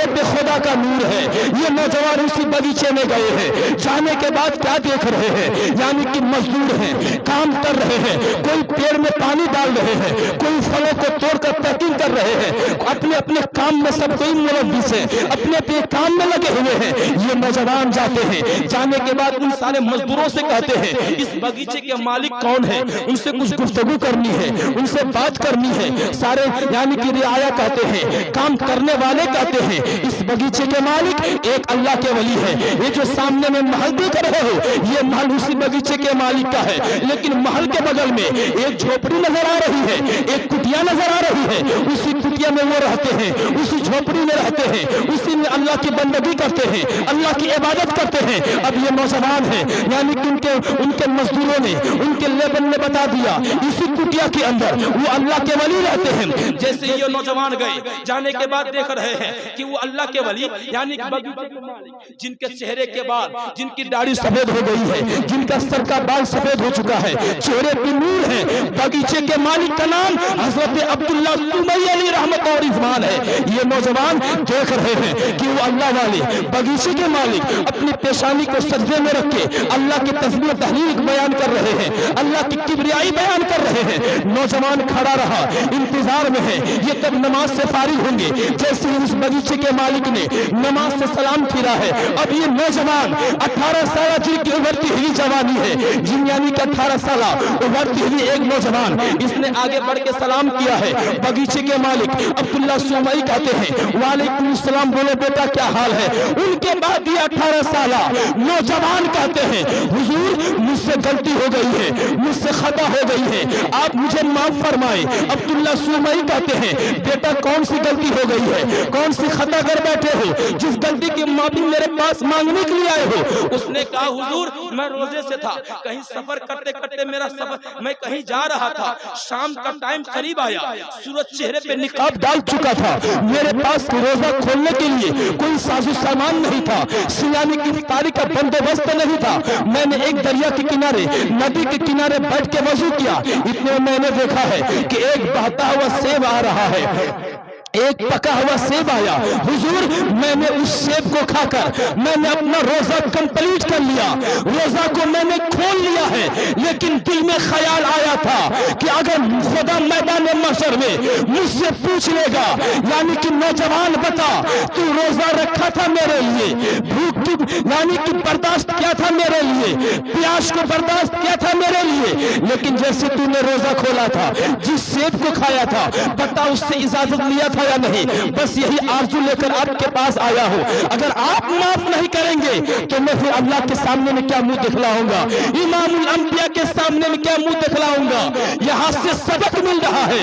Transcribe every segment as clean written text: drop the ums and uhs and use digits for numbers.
बे खुदा का नूर है। ये नौजवान उसी बगीचे में गए हैं, जाने के बाद क्या देख रहे हैं, यानी कि मजदूर हैं, काम कर रहे हैं, कोई पेड़ में पानी डाल रहे हैं, कोई फलों को तोड़कर पैकिंग कर रहे हैं, अपने अपने काम में सब कोई मुलव्विस है, अपने अपने काम में लगे हुए हैं। ये नौजवान जाते हैं, जाने के बाद उन सारे मजदूरों से कहते हैं इस बगीचे के मालिक कौन है, उनसे कुछ गुफ्तगू करनी है, उनसे बात करनी है। सारे यानी कि रियाया कहते हैं, काम करने वाले कहते हैं इस बगीचे के मालिक एक अल्लाह के वली है। ये जो सामने में महल देख रहे हो, ये महल उसी बगीचे के मालिक का है, लेकिन महल के बगल में एक झोपड़ी नजर आ रही है, एक कुटिया नजर आ रही है। उसी कुटिया में वो रहते हैं, उसी झोपड़ी में रहते हैं, उसी में अल्लाह की बंदगी करते हैं, अल्लाह की इबादत करते हैं। अब ये नौजवान है, यानी कि उनके मजदूरों ने, उनके लेबर ने बता दिया इसी कुटिया के अंदर वो अल्लाह के वली रहते हैं। जैसे ये नौजवान गए, जाने के बाद देख रहे हैं कि वो अल्लाह के वली यानी कि बगीचे के मालिक, जिनके चेहरे के बाल, जिनकी दाढ़ी सफेद हो गई है, जिनका सर का बाल सफेद हो चुका है, चेहरे पे नूर है, बगीचे के मालिक का नाम हजरत अब्दुल्ला सुमई अली रहमत और रिजवान है। ये नौजवान देख रहे हैं कि वो अल्लाह वाले बगीचे के मालिक अपनी पेशानी को सजदे में रख के अल्लाह की तस्बीह तहलील बयान कर रहे हैं, अल्लाह की किबरियाई बयान कर रहे हैं। नौजवान खड़ा रहा, इंतजार में है ये कब नमाज से फारिग होंगे। जैसे ही उस बगीचे के मालिक ने नमाज से सलाम फिरा है, अब ये नौजवान 18 साल जिनकी उभरती हुई जवानी है, जिन यानी कि 18 साल उभरती हुई एक नौजवान, इसने आगे बढ़ के सलाम किया है। बगीचे के मालिक अब्दुल्ला सुमई कहते हैं वालेकुम सलाम, बोलो बेटा क्या हाल है। उनके बाद ये 18 साल नौजवान कहते हैं हुजूर मुझसे गलती हो गई है, मुझसे खता हो गई है, आप मुझे माफ फरमाए। अब्दुल्ला सुमई कहते हैं बेटा कौन सी गलती हो गई है, कौन सी खता कर बैठे हो, जिस गलती की माफी मेरे पास मांगने के लिए आए हो। उसने कहा हुजूर मैं रोजे से था, कहीं सफर करते करते मेरा सफर, मैं कहीं जा रहा था, शाम का टाइम करीब आया, सूरज चेहरे पे निकाब डाल चुका था, मेरे पास रोजा खोलने के लिए कोई साजो सामान नहीं था, सियानी की इफ्तारी का बंदोबस्त नहीं था। मैंने एक दरिया के किनारे, नदी के किनारे बैठ के वजू किया, इतने मैंने देखा है कि एक बहता हुआ सेब आ रहा है, एक पका हुआ सेब आया। हुजूर मैंने उस सेब को खाकर मैंने अपना रोजा कंप्लीट कर लिया, रोजा को मैंने खोल लिया है, लेकिन दिल में ख्याल आया था कि अगर खुदा मैदान महशर में मुझसे पूछ लेगा, यानी कि नौजवान बता तू रोजा रखा था मेरे लिए, भूख की यानी कि बर्दाश्त किया था मेरे लिए, प्यास को बर्दाश्त किया था मेरे लिए, लेकिन जैसे तूने रोजा खोला था, जिस सेब को खाया था, बता उससे इजाजत लिया था या नहीं। बस यही आरज़ू लेकर आपके पास आया हूं। अगर आप माफ नहीं करेंगे तो मैं फिर अल्लाह के सामने में क्या मुंह दिखलाऊंगा, इमामुल अंबिया के सामने में क्या मुंह दिखलाऊंगा। यहां से सबक मिल रहा है,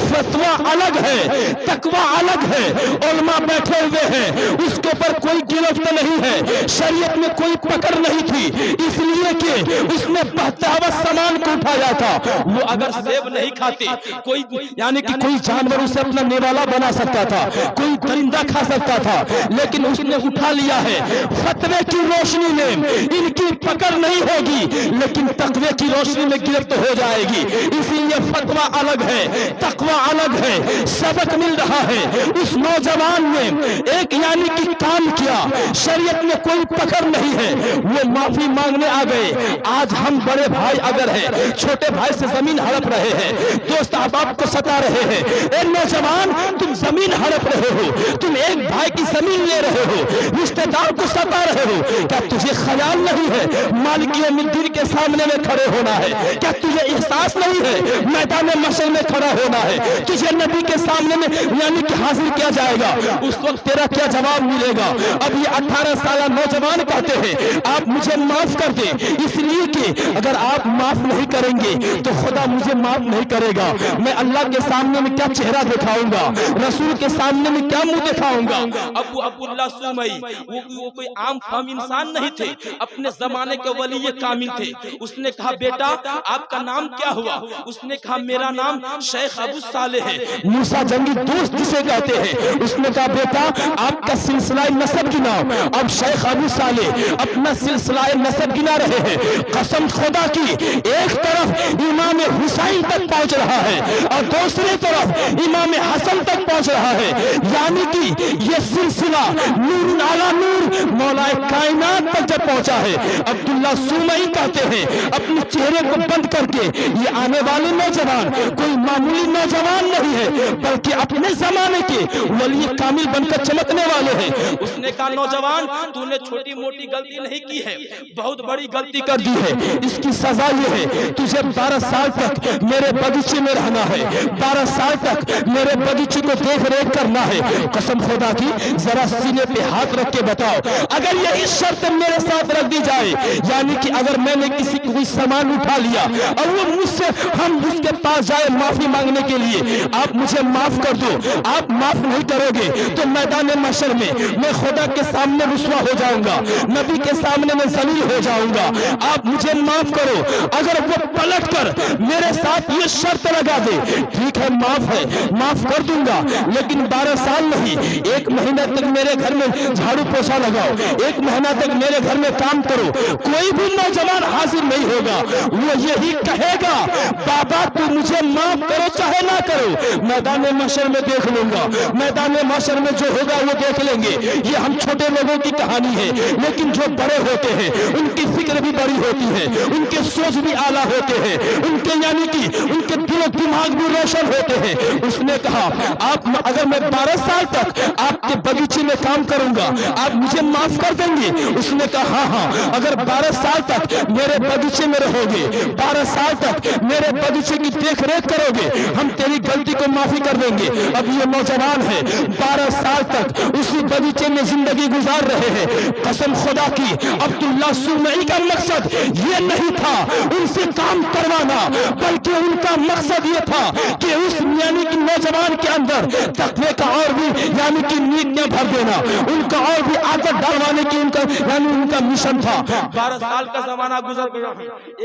फतवा अलग है, तकवा अलग है, उलमा बैठे हुए हैं, उसके ऊपर कोई गिरफ्त नहीं है, शरीयत में कोई पकड़ नहीं थी, इसलिए कि उसने बहता हुआ सामान को उठाया था। वो अगर सेब नहीं खाते, कोई यानी कि कोई जानवर उसे अपना निवाला बना सकता था, कोई परिंदा खा सकता था, लेकिन उसने उठा लिया है। फतवे की रोशनी में इनकी पकड़ नहीं होगी, लेकिन तकवे की रोशनी में गिरफ्त हो जाएगी। इसीलिए फतवा अलग है, तकवा अलग है, सबक मिल रहा है। उस नौजवान ने एक यानी कि काम किया, शरीयत में कोई पकड़ नहीं है, वो माफी मांगने आ गए। आज हम बड़े भाई अगर है, छोटे भाई से जमीन हड़प रहे हैं, दोस्त अहबाब को सता रहे हैं, ए नौजवान तुम जमीन हड़प रहे हो, तुम एक भाई की जमीन ले रहे हो, रिश्तेदार को सता रहे हो, क्या तुझे ख्याल नहीं है मालिक यौमिद्दीन के सामने में खड़े होना है? क्या तुझे एहसास नहीं है मैदान महशर में खड़ा होना है? तुझे नबी के सामने में यानी कि हाजिर किया जाएगा, उस वक्त तेरा क्या जवाब मिलेगा? अब ये 18 साल नौजवान कहते हैं आप मुझे माफ कर दे, इसलिए कि अगर आप माफ नहीं करेंगे तो खुदा मुझे माफ नहीं करेगा। मैं अल्लाह के सामने में क्या चेहरा दिखाऊंगा, रसूल के सामने में क्या मुंह दिखाऊंगा। अब्दुल्ला सुमई वो कोई आम फाम इंसान नहीं थे, अपने जमाने के वली कामिल थे। उसने कहा बेटा आपका नाम क्या हुआ? उसने कहा मेरा नाम शेख अबू साले है, मूसा जंगी दोस्त जिसे कहते हैं। उसने कहा बेटा आपका सिलसिला नसब गिनाओ। अब शेख अबू साले अपना सिलसिला नसब गिना रहे हैं। कसम खुदा की, एक तरफ इमाम हुसैन तक पहुंच रहा है और दूसरी तरफ इमाम हसन तक पहुंच रहा है, यानी कि ये सिलसिला नूर आला नूर मौलाए कायनात तक जब पहुंचा है, अब्दुल्ला सुमई कहते हैं अपने चेहरे को बंद करके ये आने वाले नौजवान कोई मामूली नौजवान नहीं है, बल्कि अपने जमाने के वली कामिल बनकर चमकने वाले हैं। उसने कहा नौजवान तूने छोटी मोटी गलती नहीं की है, बहुत बड़ी गलती कर दी है। इसकी सजा ये है तुझे 12 साल तक मेरे बगीचे में रहना है, 12 साल तक मेरे बगीचे को देख रेख करना है। कसम खुदा की जरा सीने पे हाथ रख के बताओ, अगर यही शर्त मेरे साथ रख दी जाए, यानी कि अगर मैंने किसी कोई सामान उठा लिया और वो मुझसे हम उसके पास जाए माफी मांगने के लिए, आप मुझे माफ कर दो, आप माफ नहीं करोगे तो मैदान महशर में मैं खुदा के सामने रुसवा हो जाऊंगा, नबी के सामने मैं जलील हो जाऊंगा, आप मुझे माफ करो। अगर वो पलट कर मेरे साथ ये शर्त लगा दे, ठीक है माफ है, माफ कर दूंगा, लेकिन 12 साल नहीं, 1 महीना तक मेरे घर में झाड़ू पोछा लगाओ, 1 महीना तक मेरे घर में काम करो, कोई भी नौजवान हाजिर नहीं होगा। वो यही कहेगा बाबा तू मुझे माफ करो चाहे ना करो, मैदान महशर में देख लूंगा, मैदान महशर में जो होगा वो देख लेंगे। ये हम छोटे लोगों की कहानी है, लेकिन जो बड़े होते हैं उनकी फिक्र भी बड़ी होती है, उनके सोच भी आला होते हैं, उनके यानी कि उनके दिल और दिमाग भी रोशन होते हैं। उसने कहा आप अगर मैं 12 साल तक आपके बगीचे में काम करूंगा आप मुझे माफ कर देंगे? उसने कहा हाँ, अगर 12 साल तक मेरे बगीचे में रहोगे, 12 साल तक मेरे बगीचे की देख रेख करोगे, हम तेरी गलती को माफी कर देंगे। अब ये नौजवान है 12 साल तक उसी बगीचे में जिंदगी गुजार रहे हैं। कसम खुदा की अब्दुल्ला सुमई का मकसद ये नहीं था उनसे काम करवाना, बल्कि उनका मकसद ये था कि उस यानी कि नौजवान के अंदर तकवे का और भी यानी कि नीतियां भर देना, उनका और भी आदत डालवाने की उनका यानी उनका मिशन था। 12 साल का जमाना गुजर गया।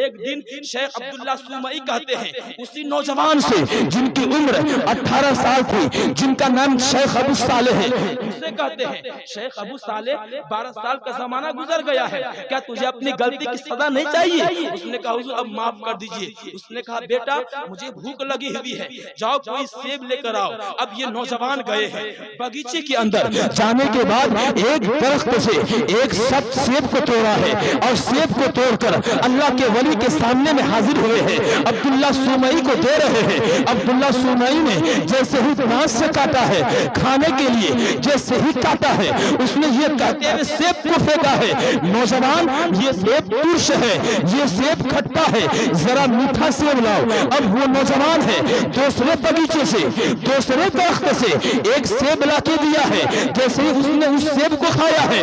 एक दिन शेख अब्दुल्ला सुमई कहते हैं उसी नौजवान से जिनकी उम्र 18 साल थी, जिनका नाम शेख अबू सालेह है, उससे कहते हैं शेख अबू सालेह 12 साल का जमाना गुजर गया है, क्या तुझे अपनी गलती की सजा नहीं चाहिए? उसने कहा हुजूर अब माफ कर दीजिए। उसने कहा बेटा मुझे भूख लगी हुई है, जाओ कोई सेब लेकर आओ। अब ये नौजवान गए हैं बगीचे के अंदर, जाने के बाद एक दरख्त से एक सेब को तोड़ा है और सेब को तोड़कर अल्लाह के वली के सामने में हाजिर हुए हैं, अब्दुल्ला सुमई को दे रहे हैं। अब्दुल्ला सुमई ने जैसे ही दांत से काटा है खाने के लिए, जैसे ही काटा है उसने ये कहते हुए सेब को फेंका है, नौजवान ये सेब तुर्श है, ये सेब खट्टा है, जरा मीठा सेब लाओ। अब वो नौजवान है दूसरे बगीचे से दूसरे दरख्त से एक सेब ला के दिया है, जैसे ही उसने उस सेब को खाया है,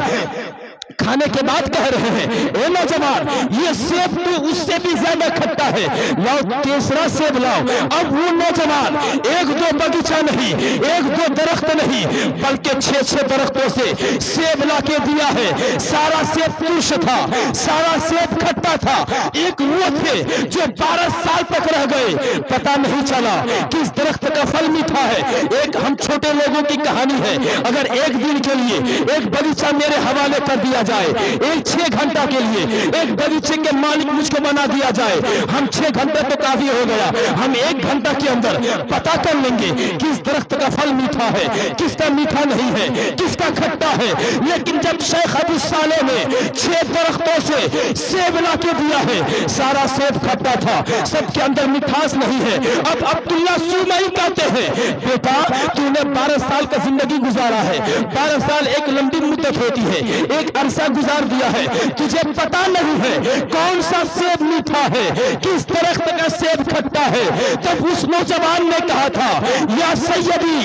खाने के बाद कह रहे हैं ए नौजवान ये सेब तो उससे भी ज्यादा खट्टा है, लाओ तीसरा सेब लाओ। अब वो नौजवान 1-2 बगीचा नहीं, 1-2 दरख्त नहीं, बल्कि 6-6 दरख्तों से सेब ला के दिया है। सारा सेब तुर्श था, सारा सेब खट्टा था। एक वो थे जो 12 साल तक रह गए, पता नहीं चला किस दरख्त का फल मीठा है। एक हम छोटे लोगों की कहानी है, अगर एक दिन के लिए एक बगीचा मेरे हवाले कर दिया जाए, एक 6 घंटा के लिए एक बगीचे के मालिक मुझको बना दिया जाए, हम 6 घंटे तो काफी हो गया, हम 1 घंटा के अंदर पता कर लेंगे किस दरख्त का फल मीठा है, किसका मीठा नहीं है, किसका खट्टा है। लेकिन जब शेख अबू सालेह ने 6 दरख्तों से सेब ला के दिया है, सारा सेब खट्टा था, सबके अंदर मिठास नहीं है। अब अब्दुल्ला सुमई कहते हैं बेटा तूने 12 साल का जिंदगी गुजारा है, 12 साल एक लंबी मुद्दत होती है, एक अरसा गुजार दिया है, तुझे पता नहीं है कौन सा सेब मीठा है, किस दरख्त का सेब खट्टा है। तब उस नौजवान ने कहा था या सैयदी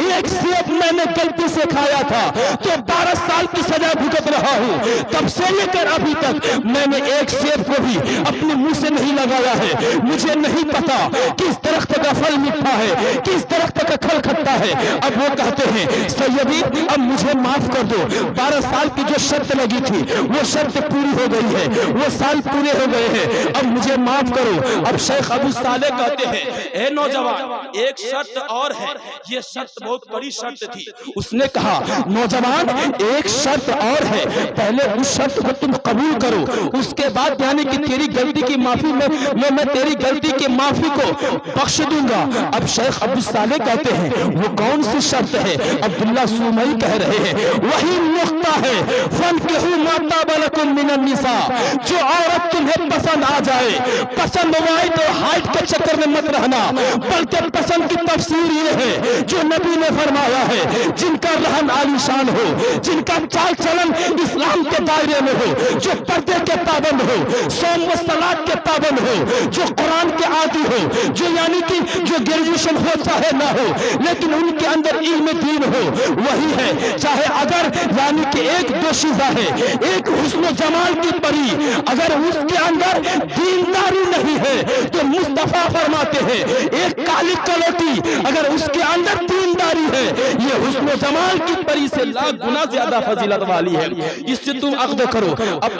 एक सेब मैंने गलती से खाया था तो 12 साल की सजा भुगत रहा हूं, तब से लेकर अभी तक मैंने एक सेब को भी अपने मुंह से नहीं लगाया है, मुझे नहीं पता किस दरख्त का फल मीठा है, किस दरख्त का फल खट्टा है। अब वो कहते हैं सैयदी अब मुझे माफ कर दो, 12 साल की जो शर्त लगी थी वो शर्त पूरी हो गई है, वो साल पूरे हो गए हैं, अब मुझे माफ करो। अब शेख अबू सालेह कहते हैं ए नौजवान एक शर्त और है, ये शर्त बहुत बड़ी शर्त थी। उसने कहा नौजवान एक शर्त और है, پہلے اس شرط کو تم قبول کرو، اس کے بعد یعنی کہ تیری غلطی کی معافی میں تیری غلطی کی معافی کو بخش دوں گا۔ اب شیخ عبد الصالح کہتے ہیں وہ کون سی شرط ہے؟ عبداللہ سومئی کہہ رہے ہیں وہی نقطہ ہے فَانْكِحُوا مَا طَابَ لَكُم مِّنَ النِّسَاءِ، جو عورت تمہیں پسند آ جائے، پسند وائٹ اور ہائٹ کے چکر میں مت رہنا، بلکہ پسند کی تفسیر یہ ہے جو نبی نے فرمایا ہے، جن کا رہن عالیشان ہو، جن کا چال چلن اسلام کے دائرے میں ہو، جو پردے کے پابند ہو، صوم و صلاۃ کے پابند ہو، جو قرآن کے عادی ہو، جو یعنی کہ جو گریجویشن ہو چاہے نہ ہو لیکن ان کے اندر علم دین ہو، وہی ہے۔ چاہے اگر یعنی کہ ایک دوشیزہ ہے، ایک حسن و جمال کی پری، اگر اس کے اندر دینداری نہیں ہے تو مصطفیٰ فرماتے ہیں ایک کالی کلوٹی اگر اس کے اندر دینداری ہے یہ حسن و جمال کی پری سے لاکھ گنا زیادہ فضیلت والی ہے، اس سے تم عقد کرو۔ اب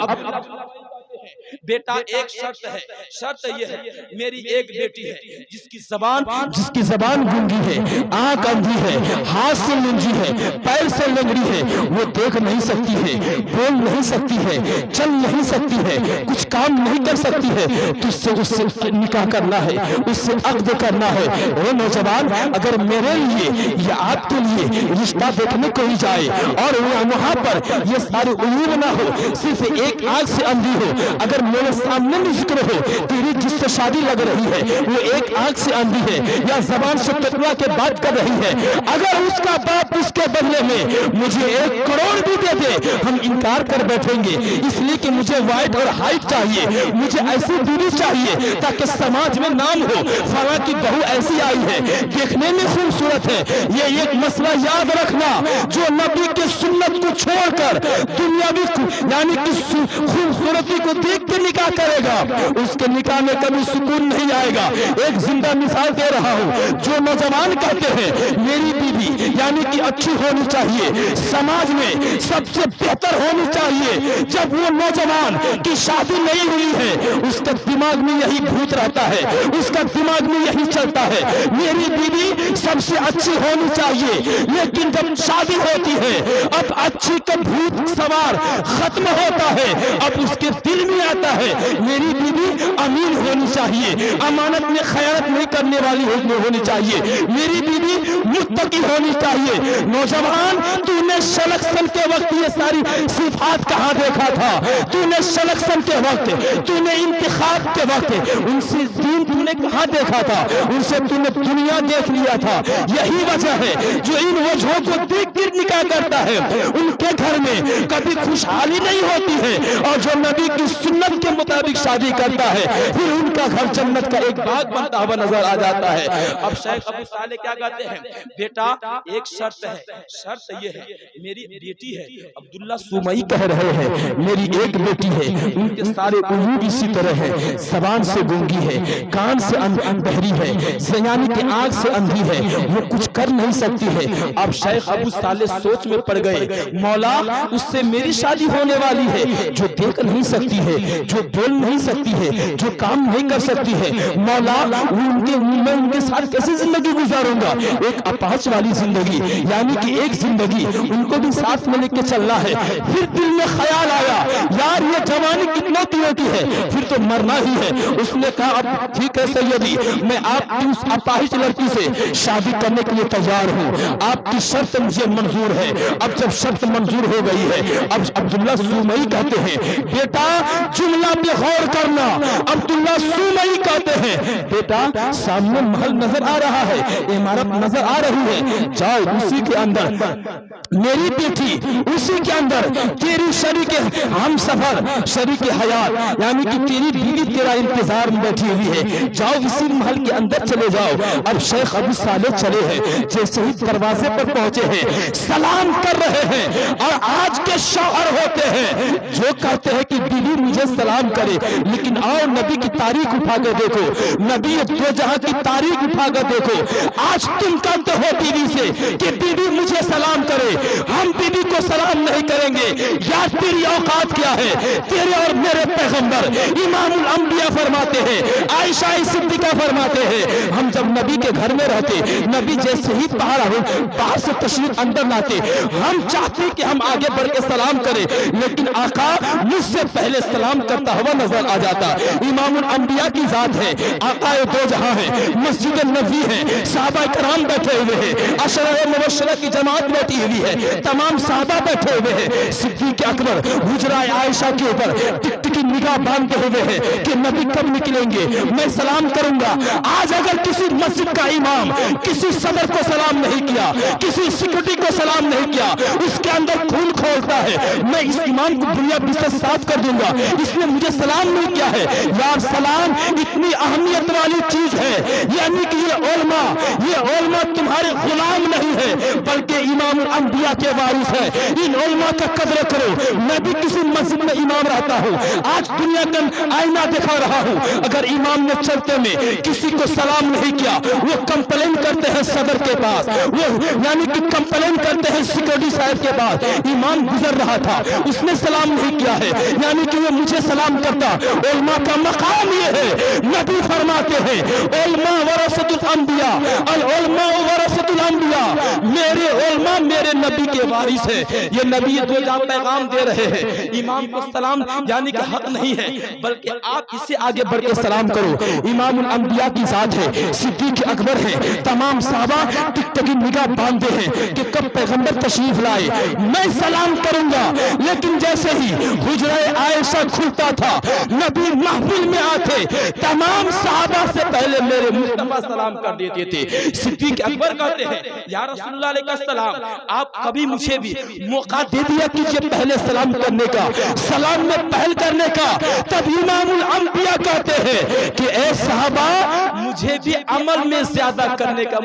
بیٹا ایک شرط ہے، شرط یہ ہے میری ایک بیٹی ہے جس کی زبان گونگی ہے، آنکھ اندھی ہے، ہاتھ سے لنجی ہے، پیر سے لنگڑی ہے، وہ دیکھ نہیں سکتی ہے، بول نہیں سکتی ہے، چل نہیں سکتی ہے، کچھ کام نہیں کر سکتی ہے، تو اس سے نکاح کرنا ہے، اس سے عقد کرنا ہے۔ اے نوجوان، اگر میرے لیے یا آپ کے لیے رشتہ دیکھنے کو ہی جائے اور وہاں پر یہ سارے عیوب نہ ہو، صرف ایک آنکھ سے اندھی ہو، اگر میرے سامنے میں ذکر ہو تیری جس سے شادی لگ رہی ہے وہ ایک آنکھ سے اندھی ہے یا زبان سے ٹکڑا کے بات کر رہی ہے، اگر اس کا باپ اس کے بدلے میں مجھے 1 کروڑ بھی دے دے ہم انکار کر بیٹھیں گے، اس لیے کہ مجھے وائٹ اور ہائٹ چاہیے، مجھے ایسی بیوی چاہیے تاکہ سماج میں نام ہو فلاں کی بہو ایسی آئی ہے، دیکھنے میں خوبصورت ہے۔ یہ ایک مسئلہ یاد رکھنا، جو نبی کی سنت کو چھوڑ کر دنیاوی یعنی کہ خوبصورتی کو دیکھ کے نکاح کرے گا اس کے نکاح میں کبھی سکون نہیں آئے گا۔ ایک زندہ مثال دے رہا ہوں، جو نوجوان کہتے ہیں میری بیوی یعنی کہ اچھی ہونی چاہیے، سماج میں سب سے بہتر ہونی چاہیے، جب وہ نوجوان کی شادی نہیں ہوئی ہے اس کا دماغ میں یہی بھوت رہتا ہے، اس کا دماغ میں یہی چلتا ہے میری بیوی سب سے اچھی ہونی چاہیے، لیکن جب شادی ہوتی ہے اب اچھی کا بھوت سوار ختم ہوتا ہے، اب اس کے دل میں آتا ہے میری بیوی امین ہونی چاہیے، امانت میں خیانت نہیں کرنے والی ہونی چاہیے، میری بیوی متقی ہونی چاہیے۔ نوجوان، تو نے سلیکشن کے وقت یہ ساری صفات کہاں دیکھا تھا؟ تو نے سلیکشن کے وقت، تو نے انتخاب کے وقت ان سے دین تو نے کہاں دیکھا تھا؟ ان سے تو نے دنیا دیکھ لیا تھا۔ یہی وجہ ہے جو ان وجہوں کو دیکھ کر نکاح کرتا ہے ان کے گھر میں کبھی خوشحالی نہیں ہوتی ہے، اور جو نبی کی سنت کے مطابق شادی کرتا ہے پھر ان کا گھر جنت کا ایک باغ بنتا ہوا نظر آ جاتا ہے۔ اب شیخ ابو صالح کیا کہتے ہیں؟ بیٹا ایک شرط ہے، شرط یہ ہے میری بیٹی ہے۔ عبداللہ سومئی کہہ رہے ہیں میری ایک بیٹی ہے، ان کے سارے عیوب اسی طرح ہے، زبان سے گونگی ہے، کان سے بہری ہے، یعنی کہ آنکھ سے اندھی ہے، وہ کچھ کر نہیں سکتی ہے۔ اب شیخ ابو صالح سوچ میں پڑ گئے، مولا اس سے میری شادی ہونے والی ہے جو دیکھ نہیں سکتی ہے، جو بول نہیں سکتی ہے، جو کام نہیں کر سکتی ہے، مولا میں ان کے ساتھ کیسے زندگی گزاروں گا؟ ایک اپاہج والی زندگی، یعنی کہ ایک زندگی ان کو بھی ساتھ میں لے کے چلنا ہے۔ پھر دل میں خیال آیا یار یہ جوانی کتنا دنوں کی ہے، پھر تو مرنا ہی ہے۔ اس نے کہا اب ٹھیک ہے سیدی، میں آپ کی اس اپاہج لڑکی سے شادی کرنے کے لیے تیار ہوں، آپ کی شرط مجھے منظور ہے۔ اب جب شرط منظور ہو گئی ہے اب عبداللہ سومئی کہتے ہیں بیٹا جملہ پہ غور کرنا۔ عبداللہ سومئی کہتے ہیں بیٹا سامنے محل نظر آ رہا ہے، عمارت نظر آ رہی ہے، جاؤ اسی کے اندر میری بیٹی، اسی کے اندر تیری شریک ہم سفر، شریک حیات یعنی کہ تیری بیوی تیرا انتظار میں بیٹھی ہوئی ہے، جاؤ اسی محل کے اندر چلے جاؤ۔ اب شیخ ابو صالح چلے ہیں، جیسے ہی دروازے پر پہنچے ہیں سلام کر رہے ہیں، اور آج کے شوہر ہوتے ہیں جو کہتے ہیں کہ بیوی مجھے سلام کرے، لیکن آؤ نبی کی تاریخ اٹھا کر دیکھو، نبی دو جہاں کی تاریخ اٹھا کر دیکھو۔ آج تم کہتے ہو بیوی سے کہ بیوی مجھے سلام کرے، ہم بیوی کو सलाम नहीं करेंगे। यार तेरी औकात क्या है? तेरे और मेरे पैगंबर इमामुल अंबिया फरमाते हैं, आयशा सिद्दीका फरमाते हैं, हम जब नबी के घर में रहते, नबी जैसे ही बाहर से तशरीफ अंदर लाते, हम चाहते कि हम आगे बढ़ के सलाम करें, लेकिन आका मुझसे पहले सलाम करता हुआ नजर आ जाता। इमामुल अंबिया की जात है, आका दो जहां है, मस्जिद नबी है, सहाबा कराम बैठे हुए हैं, अशरा मुबश्शरा की जमात बैठी हुई है, तमाम सहाबा बैठे हुए हैं, सिद्दीक अकबर हुजरा आयशा के ऊपर टिकटिकी निगाह बांधते हुए हैं कि नबी कब निकलेंगे, मैं सलाम करूंगा। आज अगर किसी मस्जिद का इमाम किसी सदर को सलाम नहीं किया, किसी सिक्योरिटी को सलाम नहीं किया, उसके अंदर खून खोलता है, मैं इस इमाम को दुनिया बिस्तर साफ कर दूंगा, इसने मुझे सलाम नहीं किया है। यार सलाम इतनी अहमियत वाली चीज है, यानी कि ये उलमा तुम्हारे गुलाम नहीं है, बल्कि इमामुल अंबिया के वारिस है। इन उलमा का कदर करो। मैं भी किसी मस्जिद में इमाम रहता हूँ, आज दुनिया का आईना दिखा रहा हूँ, अगर इमाम ने चलते में किसी को सलाम नहीं किया, वो कंप्लेन करते हैं सदर के पास, वो यानी कि कंप्लेन करते हैं सिक्योरिटी साहब के पास, इमाम गुजर रहा था उसने सलाम नहीं किया है, यानी कि वो मुझे सलाम करता। उलमा का मकाम ये है, नबी फरमाते हैं उलमा वरसतुल अंबिया, अल उलमा वरसतुल अंबिया, मेरे उलमा मेरे नबी के वारिस है। ये नबी दो जहां पैगाम दे रहे हैं, इमाम को सलाम यानी कि हक नहीं है, बल्कि आप इससे आगे बढ़ के सलाम करो। इमामुल अंबिया की जात है, सिद्दीक अकबर है, तमाम सहाबा टिकटकी निगाह बांधते हैं कि कब पैगंबर तशरीफ लाए, मैं सलाम करूंगा। लेकिन जैसे ही हुजरा आयशा खुलता था, नबी महफिल में आते, तमाम सहाबा से पहले मेरे मुस्तफा सलाम कर देते थे। सिद्दीक अकबर कहते हैं या रसूलुल्लाह अलैहिस्सलाम, आप कभी मुझे भी मौका दे दिया कीजिए पहले सलाम करने का, सलाम में पहल करने का। तब इमामुल अंबिया कहते हैं कि ए सहाबा, मुझे भी अमल में ज्यादा करने का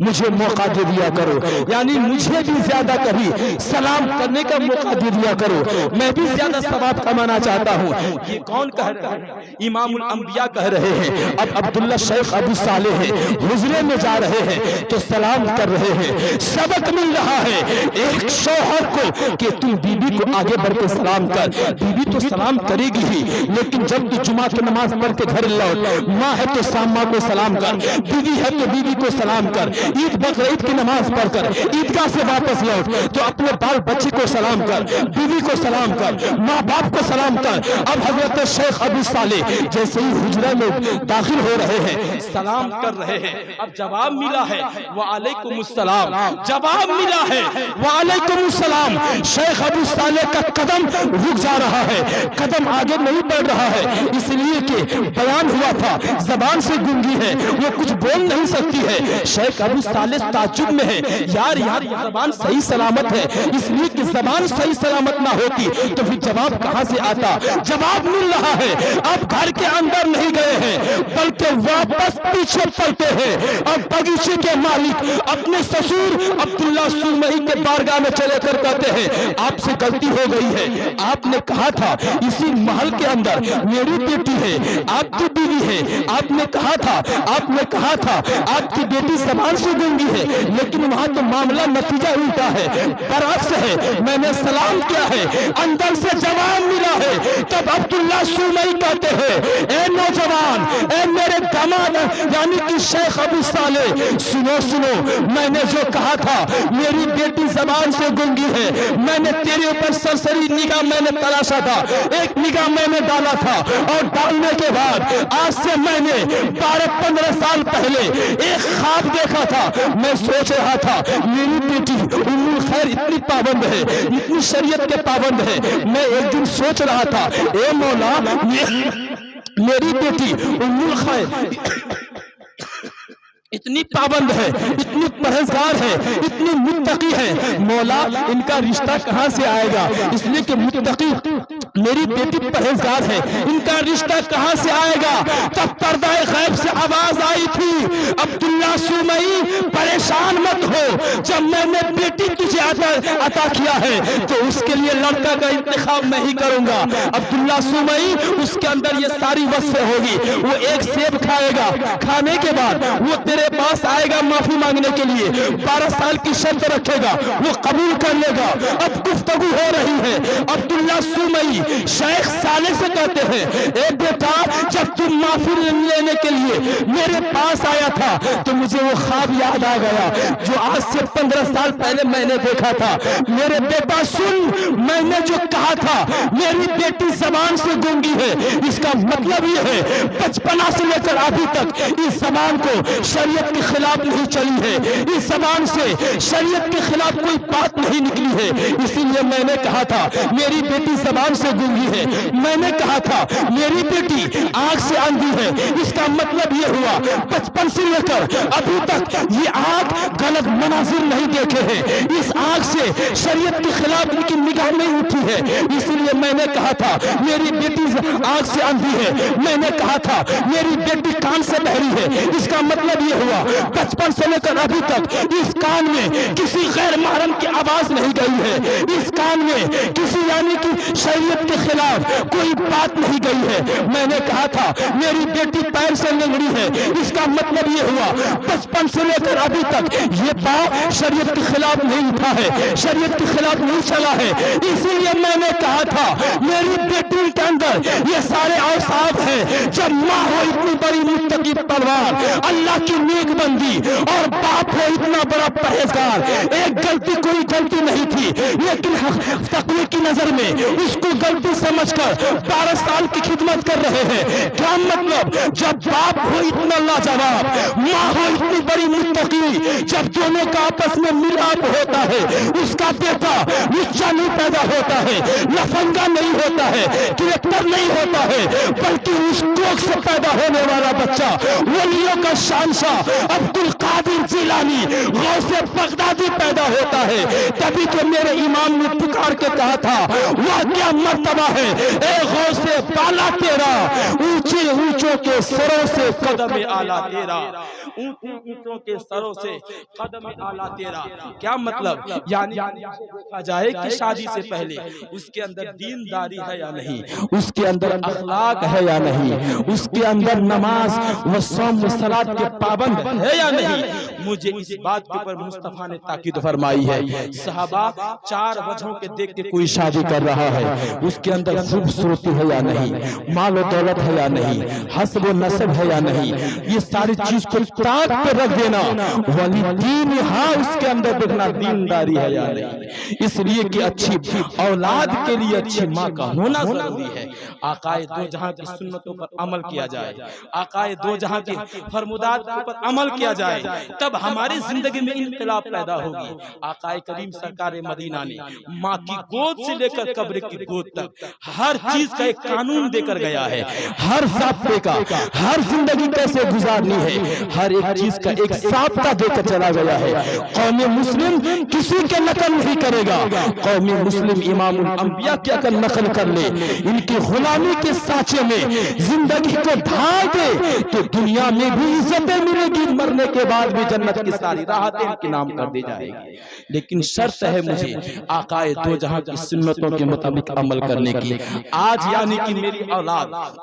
मुझे मौका दे दिया करो, यानी मुझे भी ज्यादा कभी सलाम करने का मौका दे दिया करो, मैं भी ज्यादा सवाब कमाना चाहता हूँ। ये कौन कह रहा है? इमामुल अंबिया कह रहे हैं। अब अब्दुल्ला शेख अबू सालेह है, हुजरे में जा रहे हैं तो सलाम कर रहे हैं, सबक मिल रहा है एक शौहर को कि तुम बीबी को आगे बढ़ के सलाम कर। बीबी तो सलाम करेगी ही, लेकिन जब तू जुमा की नमाज पढ़ के घर लौट, माँ है तो सामा को सलाम कर, बीवी है तो बीवी को सलाम कर, ईद बकरीद की नमाज पढ़कर ईदगाह से वापस लौट तो अपने बाल बच्चे को सलाम कर, बीवी को सलाम कर, माँ बाप को सलाम कर। अब हजरत शेख अबू सालेह जैसे ही हुजरा में दाखिल हो रहे हैं, सलाम कर रहे हैं, अब जवाब मिला है वालेकुमुस्सलाम, जवाब मिला है वालेकुमुस्सलाम। शेख अबू सालेह का कदम रुक जा रहा है, कदम आगे नहीं बढ़ रहा है, इसलिए कि बयान हुआ था, जबान से गूंगी है, वो कुछ बोल नहीं सकती है। शेख अबू सालेह ताज्जुब में है, यार जबान सही सलामत है, इसलिए कि जबान सही सलामत ना होती तो फिर जवाब कहां से आता? जवाब मिल रहा है। अब घर के अंदर नहीं गए हैं, बल्कि वापस पीछे पलटे हैं। अब बगीचे के मालिक अपने ससुर अब्दुल्ला सुरमई के बारगाह में चले कर कहते हैं, आपसे गलती हो गई है, आपने कहा था इसी महल के अंदर मेरी बेटी है, आपकी बीवी है, आपने कहा था आपकी बेटी जबान से गूंगी है, लेकिन वहां तो मामला नतीजा उल्टा है, बरअक्स है, मैंने सलाम किया है, अंदर से जवाब मिला है। तब अब्दुल्ला सुरमई कहते हैं, ए नौजवान, ए मेरे दामाद यानी कि शेख अबू सालेह, सुनो, मैंने जो कहा था मेरी बेटी जबान से गूंगी है, मैंने तेरे ऊपर सरसरी निगाह मैंने तलाशा था, एक निगाह मैंने डाला था, और डालने के बाद आज से मैंने 12-15 साल पहले एक ख्वाब देखा था। मैं सोच रहा था मेरी बेटी उम्मुल खैर इतनी पाबंद है, इतनी शरीयत के पाबंद है, मैं एक दिन सोच रहा था, ए मौला मेरी बेटी उम्मुल खैर इतनी पाबंद है, इतनी परहेजगार है, इतनी मुत्तकी है, मौला इनका रिश्ता कहां से आएगा? इसलिए कि मुत्तकी मेरी बेटी परहेजगार है, इनका रिश्ता कहां से आएगा? तब पर्दा गैब से आवाज आई थी, अब्दुल्ला सुमई परेशान मत हो, जब मैंने बेटी तुझे अता किया है तो उसके लिए लड़का का इंतखाब मैं ही करूंगा। अब्दुल्ला सुमई उसके अंदर ये सारी वस्फ़ें होगी, वो एक सेब खाएगा, खाने के बाद वो तेरे पास आएगा माफी मांगने के लिए, 12 साल की शर्त रखेगा, वो कबूल कर लेगा। अब गुफ्तगू हो रही है, अब्दुल्ला सुमई शेख साले से कहते हैं, ए बेटा जब तुम माफी लेने के लिए मेरे पास आया था तो मुझे वो ख्वाब याद आ गया जो आज से 15 साल पहले मैंने देखा था। मेरे बेटा सुन, मैंने जो कहा था मेरी बेटी जबान से गूंगी है, इसका मतलब ये है बचपना से लेकर अभी तक इस जबान को शरीयत के खिलाफ नहीं चली है, इस जबान से शरीयत के खिलाफ कोई बात नहीं निकली है। इसीलिए मैंने कहा था मेरी बेटी जबान से गूंगी है, मैंने कहा था मेरी बेटी आंख से अंधी है, इसका मतलब ये हुआ बचपन से लेकर अभी तक ये आंख गलत मनाजिर नहीं देखे हैं, इस आंख से शरीयत के खिलाफ इनकी निगाह नहीं उठी है। इसीलिए मैंने कहा था मेरी बेटी आंख से अंधी है, मैंने कहा था मेरी बेटी कान से बहरी है, इसका मतलब ये हुआ बचपन से लेकर अभी तक इस कान में किसी गैर महरम की आवाज नहीं गई है, इस कान में किसी यानी कि शरीयत के खिलाफ कोई बात नहीं गई है। मैंने कहा था मेरी बेटी पैर से लंगड़ी है, इसका मतलब ये हुआ बचपन से लेकर अभी तक ये पांव शरीयत के खिलाफ नहीं उठा है, शरीयत के खिलाफ नहीं चला है। इसीलिए मैंने कहा था मेरी बेटी के अंदर ये सारे औसाफ है। जब माँ हो इतनी बड़ी मुत्तकी परवार, अल्लाह की नेक बंदी, और बाप हो इतना बड़ा परहेजगार, एक गलती कोई गलती नहीं थी लेकिन तकवे की नजर में उसको गलती समझकर 12 साल की खिदमत कर रहे हैं। क्या मतलब? जब बाप हो इतना लाजवाब, माँ हो इतनी बड़ी मुत्तकी, जब दोनों का आपस में मिलाप होता है, उसका बेटा लुच्चा नहीं पैदा होता है, लफंगा नहीं होता है, क्रिएक्टर नहीं होता है, बल्कि उस कोख से पैदा होने वाला बच्चा वलियों का शानशाह अब्दुल कादिर जिलानी गौसे बगदादी पैदा होता है। तभी तो मेरे इमाम ने पुकार के कहा था वह क्या मर्तबा है ए गौसे बाला तेरा, ऊंचे ऊंचों के सरों से कदम आला तेरा, ऊंचे ऊंचों के सरों से कदम आला तेरा। क्या मतलब? यानी देखा जाए कि शादी से पहले उसके अंदर दीनदारी है या नहीं, उसके अंदर अखलाक है या नहीं, उसके अंदर नमाज व सौम व सलात के पाबंद है या नहीं। मुझे इस बात के ऊपर मुस्तफा ने ताकीद फरमाई है। सहाबा 4 वजहों के देख के कोई शादी कर रहा है, उसके अंदर खूबसूरती है या नहीं, माल और दौलत है या नहीं, हस्ब व नस्ब है या नहीं, ये सारी चीज को ताक पे रख देना, वली दीन हाँ उसके अंदर देखना दीनदारी है या नहीं। इसलिए कि अच्छी औलाद के लिए अच्छी माँ का होना जरूरी है। आकाए दो जहां की सुन्नतों पर अमल किया जाए, आकाए दो जहां की फरमुदात के ऊपर अमल किया जाए, तब हमारी जिंदगी में इनकलाब पैदा होगी। आकाए करीम सरकार मदीना ने माँ की गोद से लेकर कब्र की गोद तक हर चीज का एक कानून देकर गया है, हर ज़ाब्ते का, हर जिंदगी कैसे गुजारनी है, हर एक चीज का एक ज़ाब्ता देकर चला गया है। कौम मुस्लिम किसी के नकल नहीं करेगा, कौम मुस्लिम इमामुल अंबिया की अगर नकल कर ले, इनकी गुलामी के साँचे में जिंदगी को ढाल दे तो दुनिया में भी इज्जतें मिलेगी, मरने के बाद भी जन्नत की सारी राहतें इनके नाम कर दी जाएगी। लेकिन शर्त है मुझे आकाए दो जहां की सुन्नतों के मुताबिक अमल करने की। आज यानी कि मेरी औलाद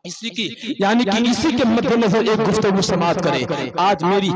इसी की यानी कि इसी के मद्देनजर एक गुफ्तगू समाप्त करें। आज मेरी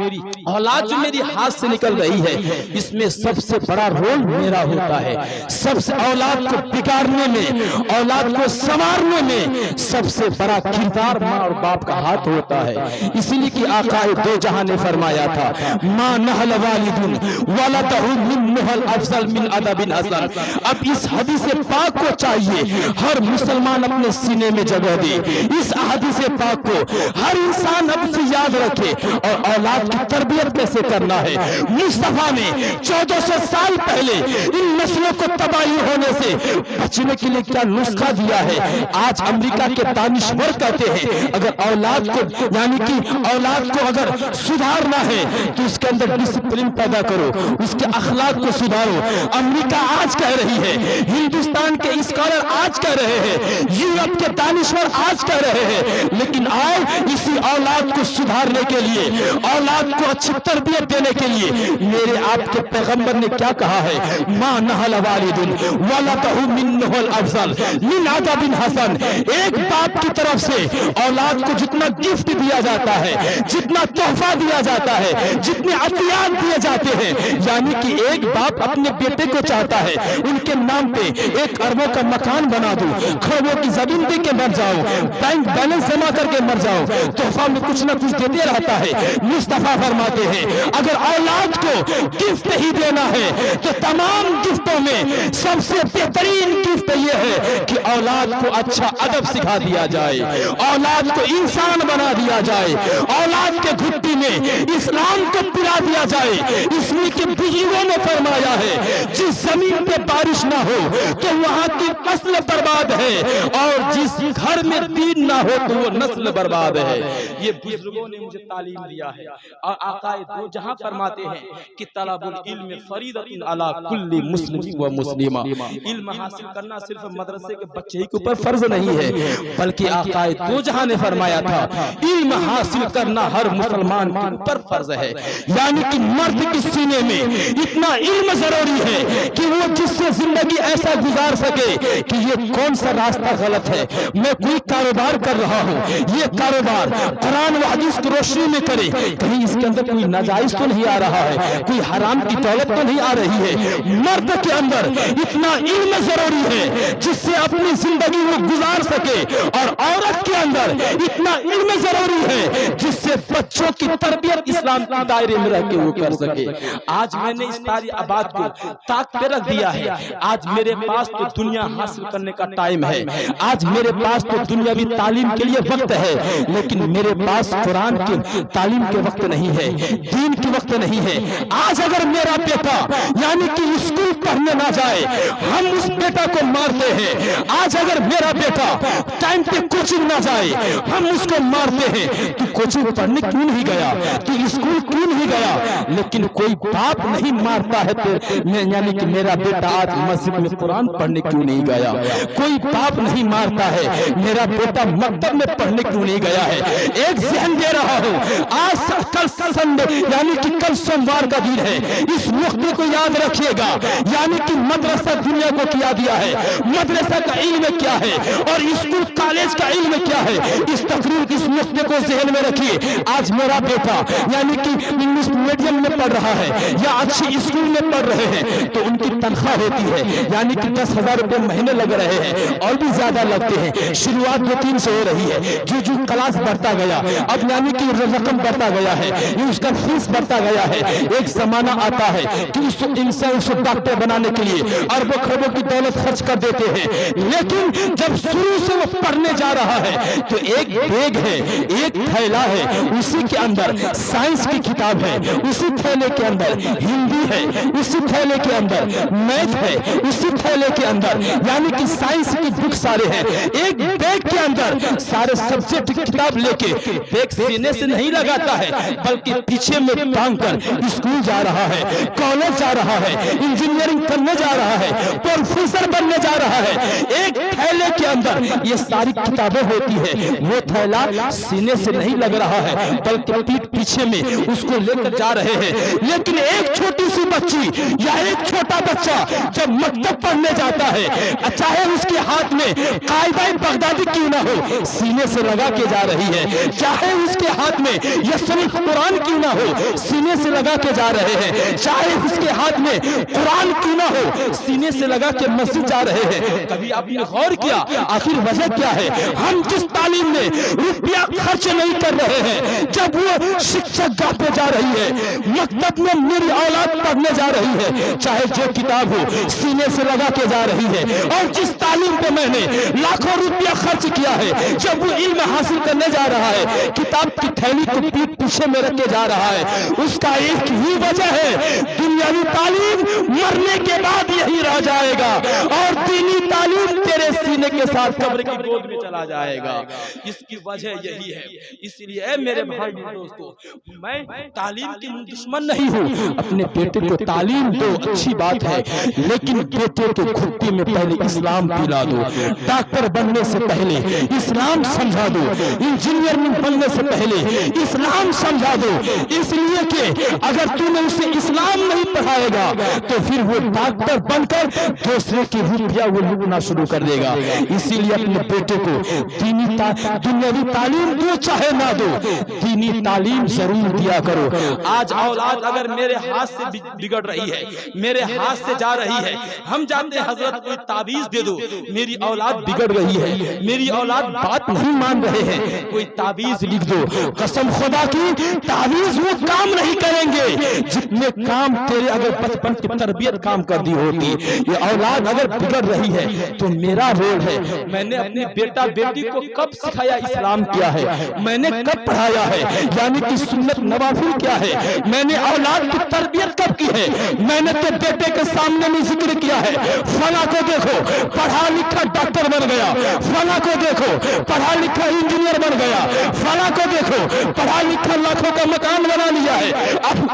औलाद जो मेरी हाथ से निकल रही है, इसमें सबसे बड़ा रोल मेरा होता है। सबसे औलाद को बिगाड़ने में, औलाद को संवारने में सबसे बड़ा किरदार माँ और बाप का हाथ होता है। इसीलिए कि आकाए दो जहां ने फरमाया था, माँ नहल वालिदुन वलदहु मिन मुहल अफजल मिन अदबिन हसन। अब इस हदीस पाक को चाहिए हर मुसलमान अपने सीने में जगह दे, इस अहादीस पाक को हर इंसान अब से याद रखे और औलाद की तरबियत कैसे करना है। मुस्तफा ने 1400 साल पहले इन नस्लों को तबाही होने से बचने के लिए क्या नुस्खा दिया है। आज अमेरिका के दानिश्वर कहते हैं अगर औलाद को यानी कि औलाद को अगर सुधारना है तो उसके अंदर डिसिप्लिन पैदा करो, उसके अखलाक को सुधारो। अमेरिका आज कह रही है, हिंदुस्तान के स्कॉलर आज कह रहे हैं, यूरोप के दानिश्वर आज कह रहे हैं, लेकिन आओ इसी औलाद को सुधारने के लिए, औलाद को अच्छी तरबियत देने के लिए मेरे आपके पैगंबर ने क्या कहा है, मां नहल वालिदुन वलदहु मिन्नहुल अफजल मिन अदबिन हसन। एक बाप की तरफ से औलाद को जितना गिफ्ट दिया जाता है, जितना तोहफा दिया जाता है, जितने अतियात दिए जाते हैं, यानी कि एक बाप अपने बेटे को चाहता है उनके नाम पे 1 अरबों का मकान बना दूं, खरबों की जमीन दे के मर जाओ, बैंक बैलेंस जमा करके मर जाओ, तोहफा में कुछ ना कुछ देते रहता है। मुस्तफा फरमाते हैं अगर औलाद को गिफ्ट ही देना है तो तमाम गिफ्टों में सबसे बेहतरीन गिफ्ट यह है कि औलाद को अच्छा अदब सिखा दिया जाए, औलाद को इंसान बना दिया जाए, औलाद के घुट्टी में इस्लाम को पिला दिया जाए। इसमें के बुजुर्गों ने फरमाया है जिस जमीन पे बारिश ना हो तो वहां की नस्ल बर्बाद है और जिस घर में दीन ना हो तो वो नस्ल बर्बाद है। ये बुजुर्गों ने मुझे तालीम दिया है। और आकाए दो जहां फरमाते हैं कि तलबुल इल्म फरीदतुन अला कुल्ली मुस्लिम व मुस्लिमा, इल्म हासिल करना सिर्फ मदरसे के बच्चे ही के ऊपर फर्ज नहीं है, बल्कि आकाए दो जहां ने फरमाया था इल्म हासिल करना हर मुसलमान के ऊपर फर्ज है। यानी कि मर्द के सीने में इतना इल्म जरूरी है कि वो जिससे जिंदगी ऐसा गुजार सके कि ये कौन सा रास्ता गलत है, मैं कोई कारोबार कर रहा हूँ, ये कारोबार कुरान व हदीस की रोशनी में करे, कहीं इसके अंदर कोई नाजायज तो नहीं आ रहा है, कोई हराम की दौलत तो नहीं आ रही है। मर्द के अंदर इतना इल्म जरूरी है जिससे अपनी जिंदगी वो गुजार सके, और औरत के अंदर इतना इल्म जरूरी है जिससे बच्चों की तरबियत इस्लाम के दायरे में रह के वो कर सके। आज मैंने इस सारी बात को ताक पे रख दिया है। आज मेरे पास तो दुनिया हासिल करने का टाइम है, आज मेरे पास तो दुनियावी तालीम के लिए वक्त है, लेकिन मेरे पास कुरान की तालीम के वक्त नहीं है, दीन के वक्त नहीं है। आज अगर मेरा बेटा यानी कि स्कूल पढ़ने ना जाए हम उस बेटा को मारते हैं। आज अगर मेरा बेटा टाइम पे कोचिंग ना जाए हम उसको मारते हैं। तू कोचिंग पढ़ने क्यों नहीं गया, तू स्कूल क्यों नहीं गया? लेकिन कोई बाप नहीं मारता है तो यानी कि मेरा बेटा आज मस्जिद में कुरान पढ़ने क्यों नहीं गया? कोई बाप नहीं मारता है मेरा बेटा मकतब में पढ़ने क्यों नहीं गया है? एक ज़हन दे रहा हूँ, आज कल संडे यानी कि कल सोमवार का दिन है, इस नुक्ते को याद रखिएगा। यानी कि मदरसा दुनिया को क्या दिया है, मदरसा का इल्म क्या है और स्कूल कॉलेज का इल्म क्या है, इस तकरीर इस नुक्ते को ज़हन में रखिए। आज मेरा बेटा यानी कि इंग्लिश मीडियम में पढ़ रहा है या अच्छी स्कूल में पढ़ रहे हैं तो उनकी तनख्वाह होती है यानी कि 10,000 रुपए महीने लग रहे हैं और भी ज्यादा लगते हैं। शुरुआत 2-3 से हो रही है, जो क्लास बढ़ता गया अब यानी कि रकम बढ़ता गया है, ये उसका फीस बढ़ता गया है। एक जमाना आता है कि उस इंसान को डॉक्टर बनाने के लिए अरबों खरबों की दौलत खर्च कर देते हैं, लेकिन जब शुरू से वो पढ़ने जा रहा है तो एक बैग है, एक थैला है, उसी के अंदर साइंस की किताब है, उसी थैले के अंदर हिंदी है, उसी थैले के अंदर मैथ है, उसी थैले के अंदर यानी कि साइंस की बुक सारे हैं। एक बैग के अंदर सारे सब्जेक्ट की किताब लेके बैग सीने से नहीं लगाता है बल्कि पीछे में टांग कर स्कूल जा रहा है, कॉलेज जा रहा है, इंजीनियरिंग करने जा रहा है, प्रोफेसर बनने जा रहा है। एक थैले के अंदर ये सारी किताबें होती है, वो थैला सीने से नहीं लग रहा है बल्कि पीठ पीछे में उसको लेकर जा रहे हैं। लेकिन एक छोटी सी बच्ची या एक छोटा बच्चा जब मकतब पढ़ने जाता है चाहे उसके हाथ में कायदा बगदादी क्यों ना हो सीने से लगा के जा रही है, चाहे उसके हाथ में यस्सुल कुरान क्यों ना हो सीने से लगा के जा रहे हैं, चाहे उसके हाथ में कुरान क्यों ना हो, सीने से लगा के मस्जिद जा रहे हैं। कभी आपने गौर किया आखिर वजह क्या है? हम जिस तालीम में रुपया खर्च नहीं कर रहे हैं, जब वो शिक्षक गाह पे जा रही है, मकतब में मेरी औलाद पढ़ने जा रही है, चाहे जो किताब हो सीने से लगा के जा रही है, और जिस तालीम पे मैंने लाखों रुपया खर्च किया है, जब वो इल्म हासिल करने जा रहा है, किताब की थैली को पीठ पीछे में रख के जा रहा है, उसका एक ही वजह है, दुनियावी तालीम मरने के बाद यही रह जाएगा और दीनी तालीम तेरे सीने के साथ कब्र की गोद में चला जाएगा। इसकी वजह यही है। इसलिए मेरे भाई दोस्तों, मैं तालीम की दुश्मन नहीं हूँ। अपने बेटे को तालीम दो, अच्छी बात है, लेकिन बेटे के घुट्टी में पहले इस्लाम पिला दो। डॉक्टर बनने से पहले इस्लाम समझा दो, इंजीनियर बनने से पहले इस्लाम समझा दो। इसलिए कि अगर तूने उसे इस्लाम नहीं पढ़ाएगा तो फिर वो डॉक्टर बनकर दूसरे की रुपया वो लूटना शुरू कर देगा। इसीलिए अपने बेटे को दुनियावी तालीम दो चाहे ना दो, दीनी तालीम जरूर दिया करो। आज औलाद अगर मेरे हाथ से बिगड़ रही है, मेरे हाथ से जा रही है, हम जानते हैं हजरत कोई ताबीज दे दो, मेरी औलाद बिगड़ रही है, मेरी औलाद बात नहीं मान रहे हैं, कोई ताबीज लिख दो। कसम खुदा की ताबीज वो काम नहीं करेंगे जितने काम तेरे अगर बचपन की तरबियत काम कर दी होती। ये औलाद अगर बिगड़ रही है तो मेरा रोल है, मैंने अपने बेटा बेटी को कब सिखाया इस्लाम क्या है, मैंने कब पढ़ाया है, यानी कि सुन्नत नवाफिल क्या है, मैंने औलाद की तरबियत कब की है। मैंने तो बेटे के सामने में जिक्र किया है, फला को देखो पढ़ा लिखा डॉक्टर बन गया, फला को देखो पढ़ा लिखा इंजीनियर बन गया, फला को देखो पढ़ा लिखा लाखों का मकान बना लिया है।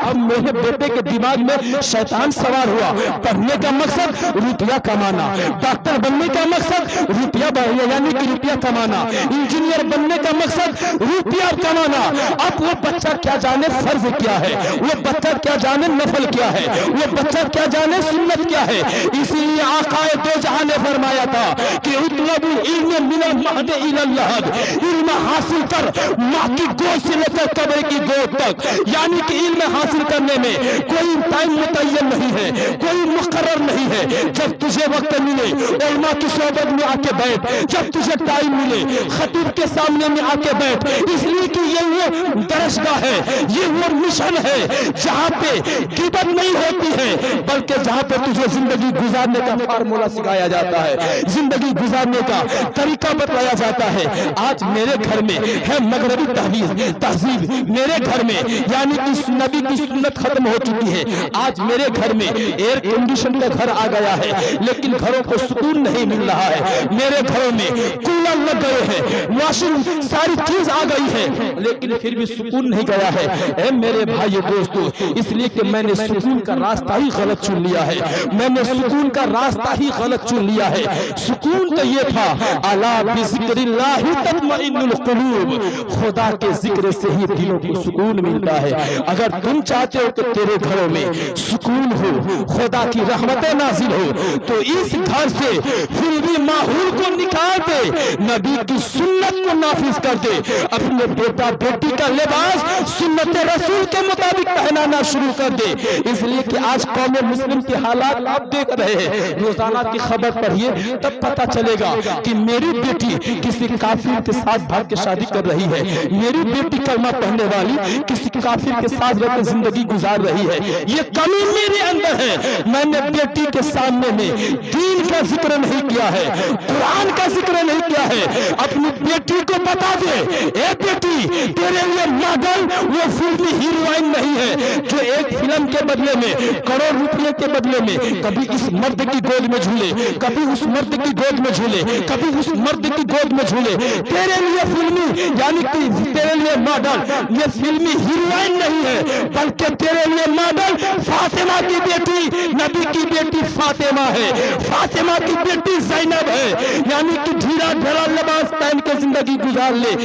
अब मेरे बेटे के दिमाग में शैतान सवार हुआ। पढ़ने का मकसद रुपया कमाना, डॉक्टर बनने का मकसद रुपया यानी कि रुपया कमाना, इंजीनियर बनने का मकसद रुपया कमाना। अब वो बच्चा क्या जाने फर्ज क्या है, वो बच्चा क्या जाने नफल क्या है, वो बच्चा क्या जाने सुन्नत क्या है। इसीलिए आकाए दो जहां ने फरमाया था कि उतलबुल इल्म मिनल महद इलल लहद, इल्म हासिल कर माँ की गोद से लेकर कब्र की गोद तक, यानी कि इल्म हासिल करने में कोई टाइम मुतय्यन नहीं है, कोई मुकर्रर नहीं है। जब तुझे वक्त मिले उलमा की सोबत में आके बैठ, जब तुझे टाइम मिले खतीब के सामने में आके बैठ, इसलिए कि ये वो दरसगाह है, ये वो मिशन है जहाँ पे गिबत नहीं होती है, बल्कि जहाँ पे तुझे जिंदगी गुजारने का फार्मूला सिखाया जाता है, जिंदगी गुजारने का तरीका बताया जाता है। आज मेरे घर में है मगरबी तहजीब, मेरे घर में यानी कि नबी की सुन्नत खत्म हो चुकी है। आज मेरे घर में एयर कंडीशन का घर आ गया है, लेकिन घरों को सुकून नहीं मिल रहा है। मेरे घरों में कूलर लग गए हैं, वॉशिंग सारी चीज आ गई है, लेकिन फिर भी सुकून नहीं गया है। ए मेरे भाई दोस्तों, इसलिए कि मैंने सुकून का रास्ता ही गलत चुन लिया है, मैंने सुकून का रास्ता ही गलत चुन लिया है। सुकून तो ये था अला बिज़िक्रिल्लाहि तत्मइन्नुल कुलूब, खुदा के जिक्र से ही दिलों को सुकून मिलता है। अगर तुम चाहते हो कि तेरे घरों में सुकून हो, खुदा की रहमतें नाजिल हो, तो इस घर से फिर भी माहौल को निकाल दे, नबी की सुन्नत को नाफिज कर दे, अपने बेटा बेटी का लिबास सुन्नत रसूल के मुताबिक पहनाना शुरू कर दे। इसलिए कि आज कौम मुस्लिम के हालात आप देख रहे हैं, रोजाना की खबर पढ़िए तब पता चलेगा कि मेरी बेटी किसी काफिर के साथ भाग के शादी कर रही है, मेरी बेटी कलमा पढ़ने वाली किसी काफिर के साथ रहकर जिंदगी गुजार रही है। ये कमी मेरे अंदर है। मैंने बेटी के सामने में दीन का जिक्र नहीं किया है, कुरान का जिक्र नहीं किया है। अपनी बेटी को बता दे, ए बेटी तेरे लिए मॉडल वो फिल्मी हीरोइन नहीं है जो एक फिल्म के बदले में करोड़ रुपए के बदले में कभी इस मर्द की गोद में झूले, कभी उस मर्द की गोद में झूले, कभी उस मर्द की गोद में झूले। तेरे लिए फिल्मी यानी कि तेरे लिए मॉडल ये फिल्मी हीरोइन नहीं है, बल्कि तेरे लिए मॉडल फातिमा की बेटी, नबी की बेटी फातिमा है, फातिमा की बेटी ज़ैनब है, यानी कि ढीला ढाला लिबास पहन के जिंदगी गुजार ले।